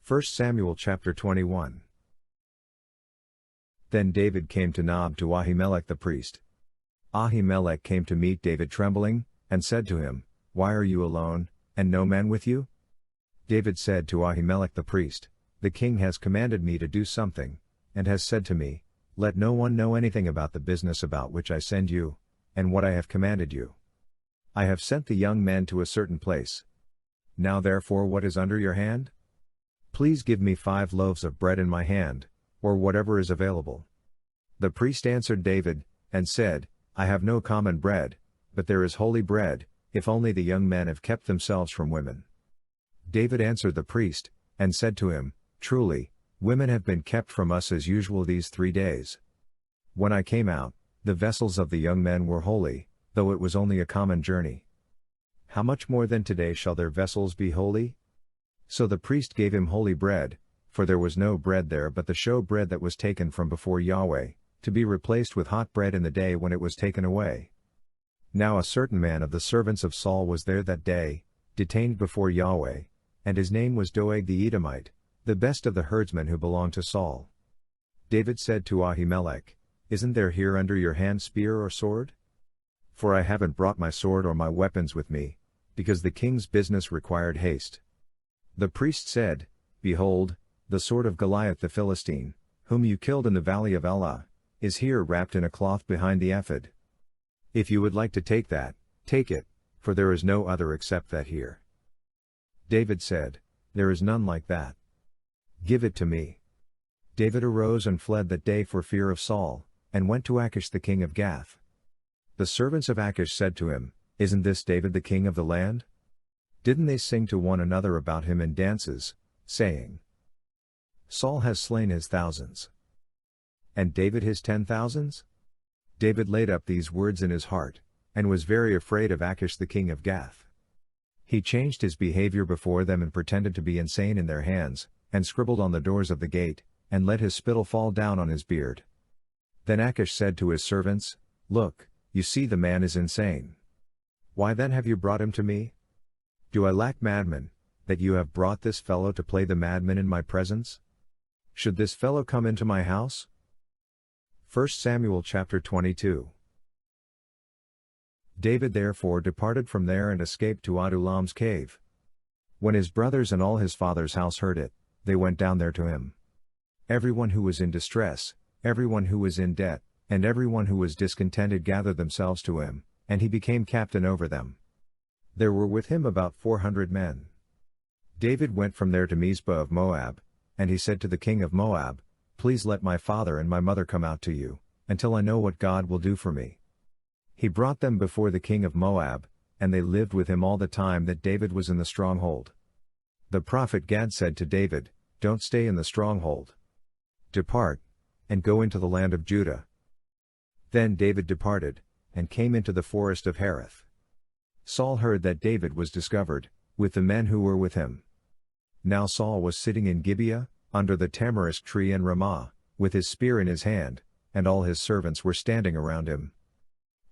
1 Samuel chapter 21. Then David came to Nob to Ahimelech the priest. Ahimelech came to meet David trembling, and said to him, Why are you alone, and no man with you? David said to Ahimelech the priest, The king has commanded me to do something, and has said to me, Let no one know anything about the business about which I send you, and what I have commanded you. I have sent the young men to a certain place. Now therefore what is under your hand? Please give me 5 loaves of bread in my hand, or whatever is available. The priest answered David, and said, I have no common bread, but there is holy bread, if only the young men have kept themselves from women. David answered the priest, and said to him, Truly, women have been kept from us as usual these 3 days. When I came out, the vessels of the young men were holy, though it was only a common journey. How much more then today shall their vessels be holy? So the priest gave him holy bread, for there was no bread there but the show bread that was taken from before Yahweh, to be replaced with hot bread in the day when it was taken away. Now a certain man of the servants of Saul was there that day, detained before Yahweh, and his name was Doeg the Edomite, the best of the herdsmen who belonged to Saul. David said to Ahimelech, Isn't there here under your hand spear or sword? For I haven't brought my sword or my weapons with me, because the king's business required haste. The priest said, Behold, the sword of Goliath the Philistine, whom you killed in the valley of Elah, is here wrapped in a cloth behind the ephod. If you would like to take that, take it, for there is no other except that here. David said, There is none like that. Give it to me. David arose and fled that day for fear of Saul, and went to Achish the king of Gath. The servants of Achish said to him, Isn't this David the king of the land? Didn't they sing to one another about him in dances, saying, Saul has slain his thousands, and David his 10,000s? David laid up these words in his heart, and was very afraid of Achish the king of Gath. He changed his behavior before them and pretended to be insane in their hands, and scribbled on the doors of the gate, and let his spittle fall down on his beard. Then Achish said to his servants, Look, you see the man is insane. Why then have you brought him to me? Do I lack madmen, that you have brought this fellow to play the madman in my presence? Should this fellow come into my house? 1 Samuel chapter 22. David therefore departed from there and escaped to Adullam's cave. When his brothers and all his father's house heard it, they went down there to him. Everyone who was in distress, everyone who was in debt, and everyone who was discontented gathered themselves to him, and he became captain over them. There were with him about 400 men. David went from there to Mizpah of Moab, and he said to the king of Moab, Please let my father and my mother come out to you, until I know what God will do for me. He brought them before the king of Moab, and they lived with him all the time that David was in the stronghold. The prophet Gad said to David, Don't stay in the stronghold. Depart, and go into the land of Judah. Then David departed, and came into the forest of Hereth. Saul heard that David was discovered, with the men who were with him. Now Saul was sitting in Gibeah, under the tamarisk tree in Ramah, with his spear in his hand, and all his servants were standing around him.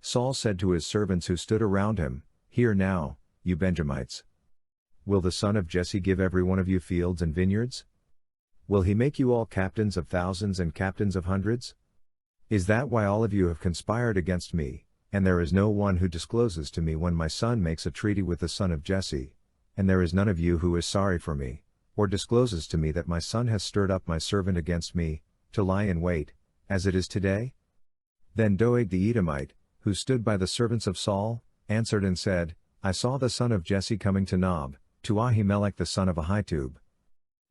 Saul said to his servants who stood around him, Hear now, you Benjamites. Will the son of Jesse give every one of you fields and vineyards? Will he make you all captains of thousands and captains of hundreds? Is that why all of you have conspired against me, and there is no one who discloses to me when my son makes a treaty with the son of Jesse, and there is none of you who is sorry for me, or discloses to me that my son has stirred up my servant against me, to lie in wait, as it is today? Then Doeg the Edomite, who stood by the servants of Saul, answered and said, I saw the son of Jesse coming to Nob, to Ahimelech the son of Ahitub.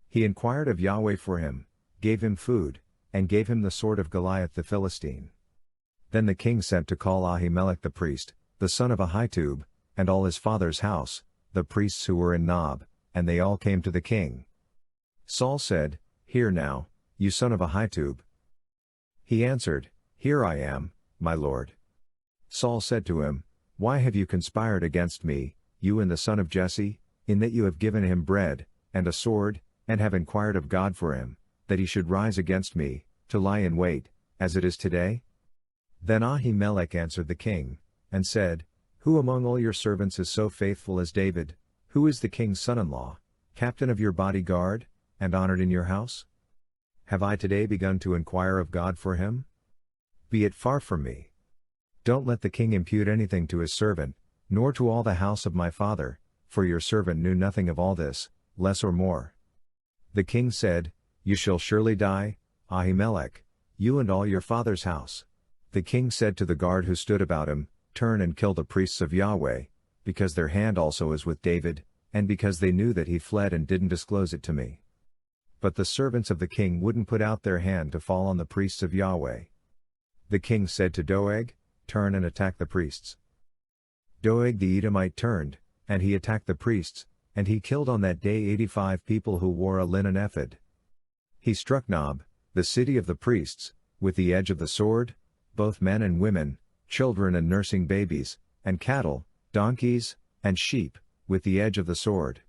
He inquired of Yahweh for him, gave him food, and gave him the sword of Goliath the Philistine. Then the king sent to call Ahimelech the priest, the son of Ahitub, and all his father's house, the priests who were in Nob, and they all came to the king. Saul said, Hear now, you son of Ahitub. He answered, Here I am, my lord. Saul said to him, Why have you conspired against me, you and the son of Jesse, in that you have given him bread, and a sword, and have inquired of God for him, that he should rise against me, to lie in wait, as it is today? Then Ahimelech answered the king, and said, Who among all your servants is so faithful as David, who is the king's son-in-law, captain of your bodyguard, and honored in your house? Have I today begun to inquire of God for him? Be it far from me. Don't let the king impute anything to his servant, nor to all the house of my father, for your servant knew nothing of all this, less or more. The king said, You shall surely die, Ahimelech, you and all your father's house. The king said to the guard who stood about him, Turn and kill the priests of Yahweh, because their hand also is with David, and because they knew that he fled and didn't disclose it to me. But the servants of the king wouldn't put out their hand to fall on the priests of Yahweh. The king said to Doeg, Turn and attack the priests. Doeg the Edomite turned, and he attacked the priests, and he killed on that day 85 people who wore a linen ephod. He struck Nob, the city of the priests, with the edge of the sword, both men and women, children and nursing babies, and cattle, donkeys, and sheep, with the edge of the sword.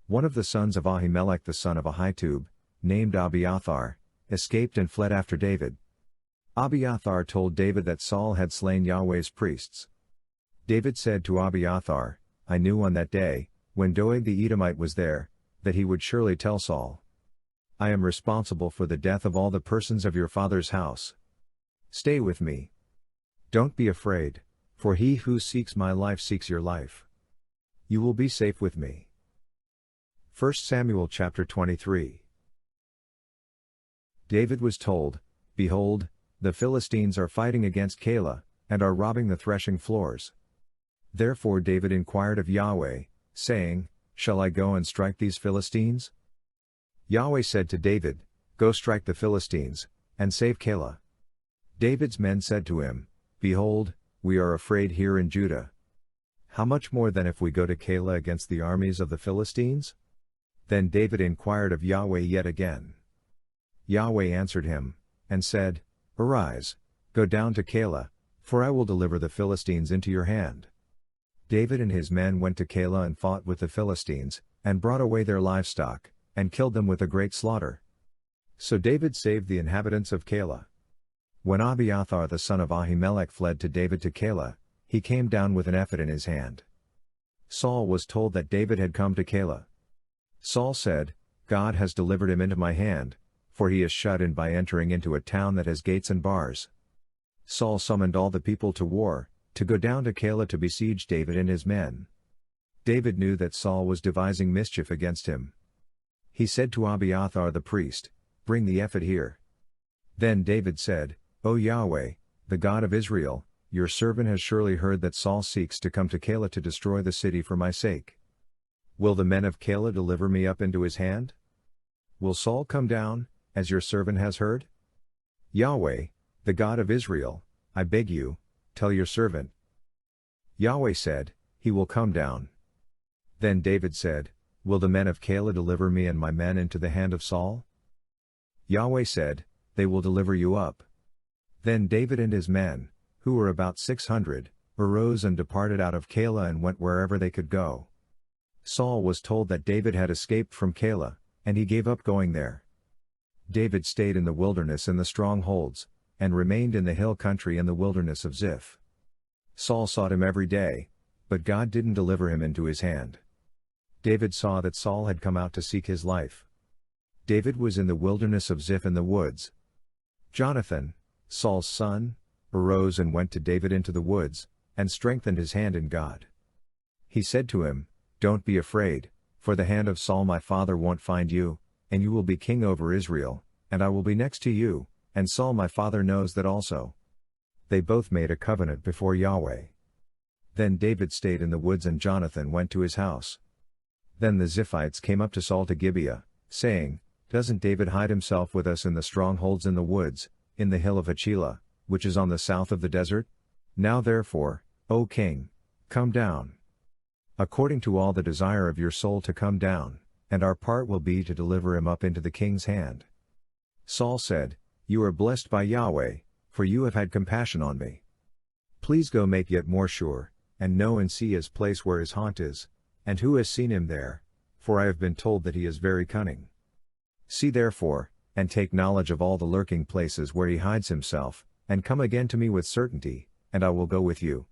One of the sons of Ahimelech the son of Ahitub, named Abiathar, escaped and fled after David. Abiathar told David that Saul had slain Yahweh's priests. David said to Abiathar, I knew on that day, when Doeg the Edomite was there, that he would surely tell Saul. I am responsible for the death of all the persons of your father's house. Stay with me. Don't be afraid, for he who seeks my life seeks your life. You will be safe with me. 1 Samuel chapter 23. David was told, Behold, the Philistines are fighting against Keilah, and are robbing the threshing floors. Therefore David inquired of Yahweh, saying, Shall I go and strike these Philistines? Yahweh said to David, Go strike the Philistines, and save Keilah. David's men said to him, Behold, we are afraid here in Judah. How much more then if we go to Keilah against the armies of the Philistines? Then David inquired of Yahweh yet again. Yahweh answered him, and said, Arise, go down to Keilah, for I will deliver the Philistines into your hand. David and his men went to Keilah and fought with the Philistines, and brought away their livestock, and killed them with a great slaughter. So David saved the inhabitants of Keilah. When Abiathar the son of Ahimelech fled to David to Keilah, he came down with an ephod in his hand. Saul was told that David had come to Keilah. Saul said, God has delivered him into my hand, for he is shut in by entering into a town that has gates and bars. Saul summoned all the people to war, to go down to Keilah to besiege David and his men. David knew that Saul was devising mischief against him. He said to Abiathar the priest, Bring the ephod here. Then David said, O Yahweh, the God of Israel, your servant has surely heard that Saul seeks to come to Keilah to destroy the city for my sake. Will the men of Keilah deliver me up into his hand? Will Saul come down, as your servant has heard? Yahweh, the God of Israel, I beg you, tell your servant. Yahweh said, He will come down. Then David said, Will the men of Keilah deliver me and my men into the hand of Saul? Yahweh said, They will deliver you up. Then David and his men, who were about 600, arose and departed out of Keilah and went wherever they could go. Saul was told that David had escaped from Keilah, and he gave up going there. David stayed in the wilderness in the strongholds, and remained in the hill country in the wilderness of Ziph. Saul sought him every day, but God didn't deliver him into his hand. David saw that Saul had come out to seek his life. David was in the wilderness of Ziph in the woods. Jonathan, Saul's son, arose and went to David into the woods, and strengthened his hand in God. He said to him, Don't be afraid, for the hand of Saul my father won't find you, and you will be king over Israel, and I will be next to you, and Saul my father knows that also. They both made a covenant before Yahweh. Then David stayed in the woods and Jonathan went to his house. Then the Ziphites came up to Saul to Gibeah, saying, Doesn't David hide himself with us in the strongholds in the woods, in the hill of Hachilah, which is on the south of the desert? Now therefore, O king, come down. According to all the desire of your soul to come down, and our part will be to deliver him up into the king's hand. Saul said, You are blessed by Yahweh, for you have had compassion on me. Please go make yet more sure, and know and see his place where his haunt is, and who has seen him there, for I have been told that he is very cunning. See therefore, and take knowledge of all the lurking places where he hides himself, and come again to me with certainty, and I will go with you.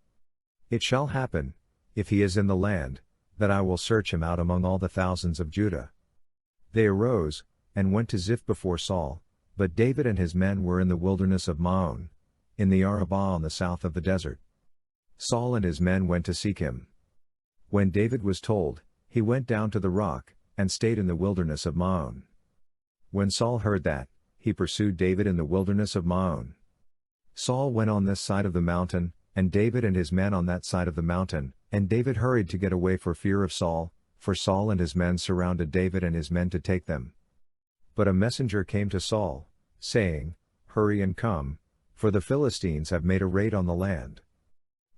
It shall happen, if he is in the land, that I will search him out among all the thousands of Judah. They arose, and went to Ziph before Saul, but David and his men were in the wilderness of Maon, in the Arabah on the south of the desert. Saul and his men went to seek him. When David was told, he went down to the rock, and stayed in the wilderness of Maon. When Saul heard that, he pursued David in the wilderness of Maon. Saul went on this side of the mountain, and David and his men on that side of the mountain, and David hurried to get away for fear of Saul, for Saul and his men surrounded David and his men to take them. But a messenger came to Saul, saying, "Hurry and come, for the Philistines have made a raid on the land."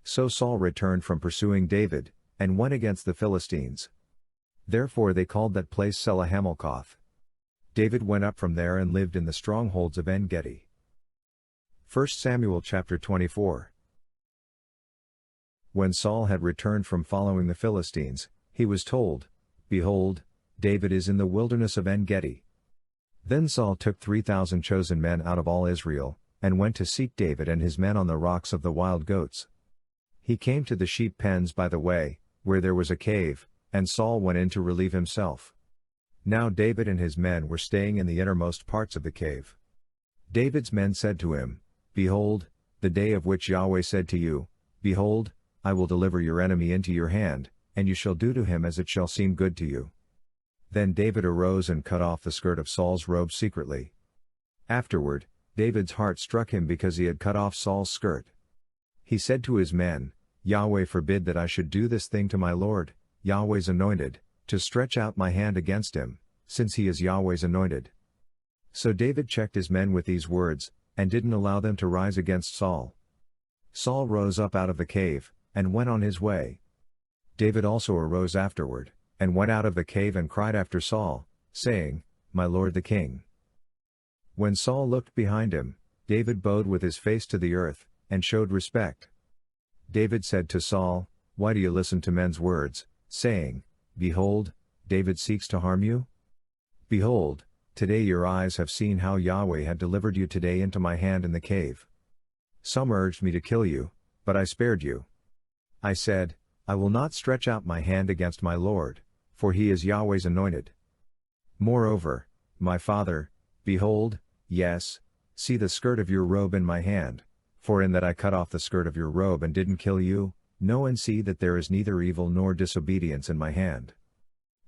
So Saul returned from pursuing David, and went against the Philistines. Therefore they called that place Selah-Hammelkoth. David went up from there and lived in the strongholds of En-Gedi. 1 Samuel chapter 24. When Saul had returned from following the Philistines, he was told, "Behold, David is in the wilderness of En-Gedi." Then Saul took 3,000 chosen men out of all Israel, and went to seek David and his men on the rocks of the wild goats. He came to the sheep pens by the way, where there was a cave, and Saul went in to relieve himself. Now David and his men were staying in the innermost parts of the cave. David's men said to him, "Behold, the day of which Yahweh said to you, Behold, I will deliver your enemy into your hand, and you shall do to him as it shall seem good to you." Then David arose and cut off the skirt of Saul's robe secretly. Afterward, David's heart struck him because he had cut off Saul's skirt. He said to his men, "Yahweh forbid that I should do this thing to my Lord, Yahweh's anointed, to stretch out my hand against him, since he is Yahweh's anointed." So David checked his men with these words, and didn't allow them to rise against Saul. Saul rose up out of the cave, and went on his way. David also arose afterward, and went out of the cave and cried after Saul, saying, "My lord the king." When Saul looked behind him, David bowed with his face to the earth, and showed respect. David said to Saul, "Why do you listen to men's words, saying, Behold, David seeks to harm you? Behold, today your eyes have seen how Yahweh had delivered you today into my hand in the cave. Some urged me to kill you, but I spared you. I said, I will not stretch out my hand against my Lord, for he is Yahweh's anointed. Moreover, my father, behold, yes, see the skirt of your robe in my hand, for in that I cut off the skirt of your robe and didn't kill you, know and see that there is neither evil nor disobedience in my hand.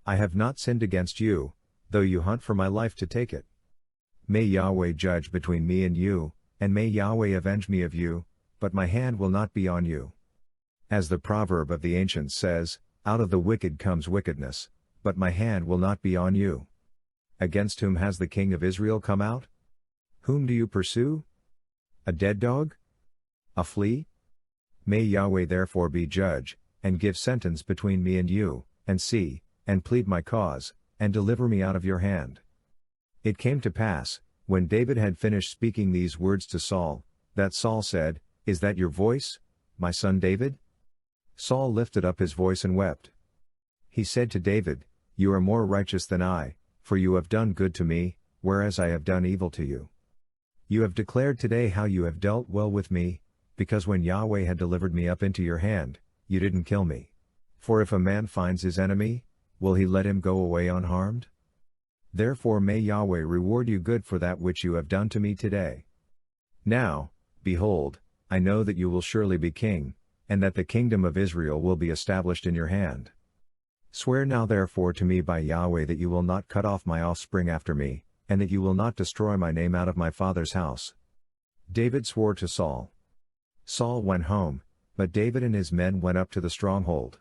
I have not sinned against you, though you hunt for my life to take it. May Yahweh judge between me and you, and may Yahweh avenge me of you, but my hand will not be on you. As the proverb of the ancients says, out of the wicked comes wickedness, but my hand will not be on you. Against whom has the king of Israel come out? Whom do you pursue? A dead dog? A flea? May Yahweh therefore be judge, and give sentence between me and you, and see, and plead my cause, and deliver me out of your hand." It came to pass, when David had finished speaking these words to Saul, that Saul said, "Is that your voice, my son David?" Saul lifted up his voice and wept. He said to David, "You are more righteous than I, for you have done good to me, whereas I have done evil to you. You have declared today how you have dealt well with me, because when Yahweh had delivered me up into your hand, you didn't kill me. For if a man finds his enemy, will he let him go away unharmed? Therefore may Yahweh reward you good for that which you have done to me today. Now, behold, I know that you will surely be king, and that the kingdom of Israel will be established in your hand. Swear now therefore to me by Yahweh that you will not cut off my offspring after me, and that you will not destroy my name out of my father's house." David swore to Saul. Saul went home, but David and his men went up to the stronghold.